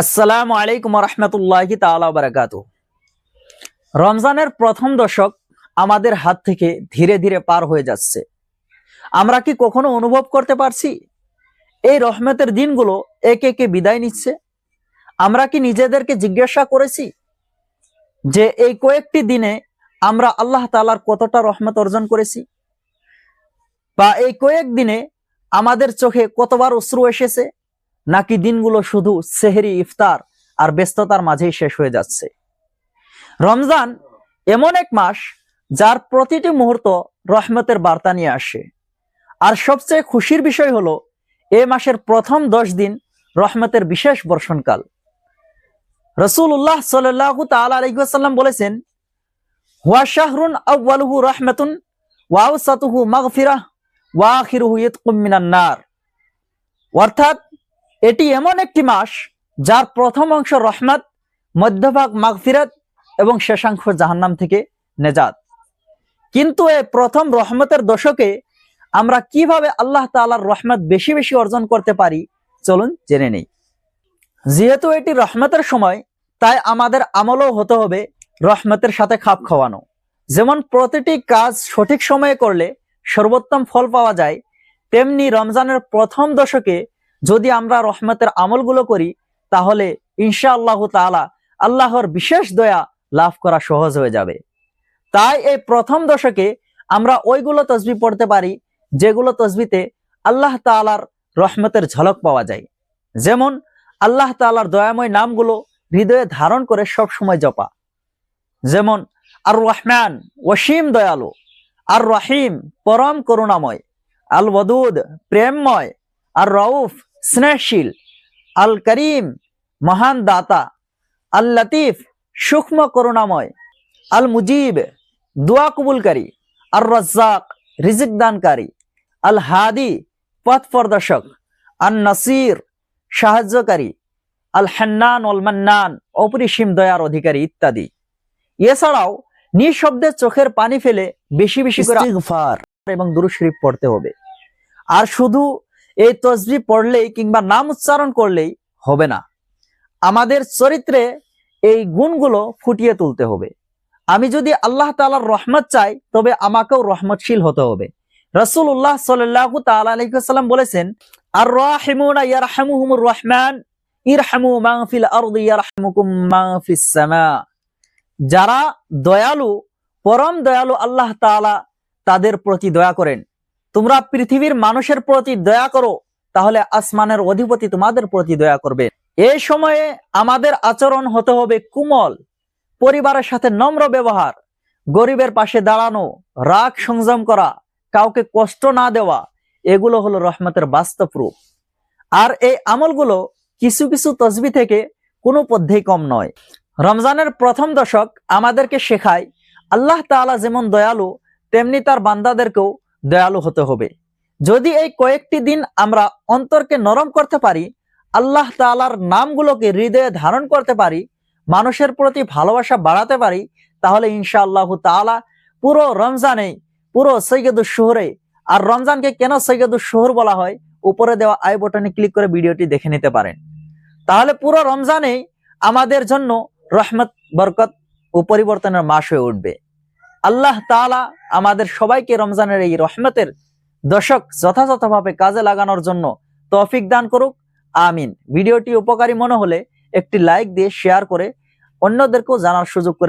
আসসালামু আলাইকুম রহমতুল্লাহি তাআলা বারাকাতু। রমজানের প্রথম দশক আমাদের হাত থেকে ধীরে ধীরে পার হয়ে যাচ্ছে। আমরা কি কখনো অনুভব করতে পারছি এই রহমতের দিনগুলো একে একে বিদায় নিচ্ছে? আমরা কি নিজেদেরকে জিজ্ঞাসা করেছি যে এই কয়েকটি দিনে আমরা আল্লাহ তাআলার কতটা রহমত অর্জন করেছি, বা এই কয়েক দিনে আমাদের চোখে কতবার অশ্রু এসেছে, নাকি দিনগুলো শুধু সেহরি, ইফতার আর ব্যস্ততার মাঝেই শেষ হয়ে যাচ্ছে? রমজান এমন এক মাস যার প্রতিটি মুহূর্ত রহমতের বার্তা নিয়ে আসে। আর সবচেয়ে খুশির বিষয় হলো এ মাসের প্রথম 10 দিন রহমতের বিশেষ বর্ষণকাল। রাসূলুল্লাহ সাল্লাল্লাহু তাআলা আলাইহি ওয়াসাল্লাম বলেছেন, হুয়া শাহরুন আউয়ালুহু রাহমাতুন ওয়া আওসাতুহু মাগফিরাহ ওয়া আখিরুহু ইতকুম মিনান নার। অর্থাৎ এটি এমন একটি মাস যার প্রথম অংশ রহমত, মধ্যভাগ মাগফিরাত এবং শেষাংশ জাহান্নাম থেকে নেজাত। কিন্তু এই প্রথম রহমতের দশকে আমরা কিভাবে আল্লাহ তাআলার রহমত বেশি বেশি অর্জন করতে পারি, চলুন জেনে নেই। যেহেতু এটি রহমতের সময়, তাই আমাদের আমলও হতে হবে রহমতের সাথে খাপ খাওয়ানো। যেমন প্রতিটি কাজ সঠিক সময়ে করলে সর্বোত্তম ফল পাওয়া যায়, তেমনি রমজানের প্রথম দশকে যদি আমরা রহমতের আমলগুলো করি, তাহলে ইনশাআল্লাহ তাআলা আল্লাহর বিশেষ দয়া লাভ করা সহজ হয়ে যাবে। তাই এই প্রথম দশকে আমরা ওইগুলো তসবিহ পড়তে পারি যেগুলো তসবিতে আল্লাহ তাআলার রহমতের ঝলক পাওয়া যায়। যেমন আল্লাহ তাআলার দয়াময় নামগুলো হৃদয়ে ধারণ করে সব সময় জপা। যেমন আর রহমান ওয়াসিম দয়ালু, আর রহিম পরম করুণাময়, আল ওয়াদুদ প্রেমময়, আর রউফ স্নেহশীল, আল করিম মহান দাতা, আল লতিফ সূক্ষ্ম করুণাময়, আল মুজিব দোয়া কবুলকারী, আর রাজ্জাক রিজিক দানকারী, আল হাদি পথ প্রদর্শক, আন নাসির সাহায্যকারী, আল হান্নান ওয়াল মান্নান অপরিসীম দয়ার অধিকারী ইত্যাদি। এছাড়াও নিঃশব্দে চোখের পানি ফেলে বেশি বেশি করে ইস্তিগফার এবং দুরূদ শরীফ পড়তে হবে। আর শুধু এই তসবিহ পড়লেই কিংবা নাম উচ্চারণ করলেই হবে না, আমাদের চরিত্রে এই গুণগুলো ফুটিয়ে তুলতে হবে। আমি যদি আল্লাহ তাআলার রহমত চাই, তবে আমাকেও রহমতশীল হতে হবে। রাসূলুল্লাহ সাল্লাল্লাহু তাআলা আলাইহি ওয়াসাল্লাম বলেছেন, আর রাহিমুনা ইয়ারহামুহুমুর রহমান ইরহামু মান ফিল আরদি ইয়ারহামুকুম মান ফিস সামা। যারা দয়ালু, পরম দয়ালু আল্লাহ তাআলা তাদের প্রতি দয়া করেন। তোমরা পৃথিবীর মানুষের প্রতি দয়া করো, তাহলে আসমানের অধিপতি তোমাদের প্রতি দয়া করবে। এই সময়ে আমাদের আচরণ হতে হবে কোমল, পরিবারের সাথে নম্র ব্যবহার, গরিবের পাশে দাঁড়ানো, রাগ সংযম করা, কাউকে কষ্ট না দেওয়া, এগুলো হলো রহমতের বাস্তব রূপ। আর এই আমলগুলো কিছু কিছু তসবিহ থেকে কোনো পদ্ধতি কম নয়। রমজানের প্রথম দশক আমাদেরকে শেখায় আল্লাহ তাআলা যেমন দয়ালু, তেমনি তার বান্দাদেরকেও দয়ালু হতে হবে। যদি এই কয়েকটি দিন আমরা অন্তরকে নরম করতে পারি, আল্লাহ তাআলার নামগুলোকে হৃদয়ে ধারণ করতে পারি, মানুষের প্রতি ভালোবাসা বাড়াতে পারি, তাহলে ইনশাআল্লাহ তাআলা পুরো রমজানে, পুরো সৈয়দুশ শুহরে, আর রমজানকে কেন সৈয়দুশ শুহর বলা হয়, উপরে দেওয়া আই বাটনে ক্লিক করে ভিডিওটি দেখে নিতে পারেন। তাহলে পুরো রমজানে আমাদের জন্য রহমত, বরকত ও পরিবর্তনের মাস হয়ে উঠবে। আল্লাহ তাআলা আমাদের সবাইকে রমজানের এই রহমতের দশক যথাযথভাবে কাজে লাগানোর জন্য তৌফিক দান করুক, আমিন। ভিডিওটি উপকারী মনে হলে একটি লাইক দিয়ে শেয়ার করে অন্যদেরকেও জানার সুযোগ করে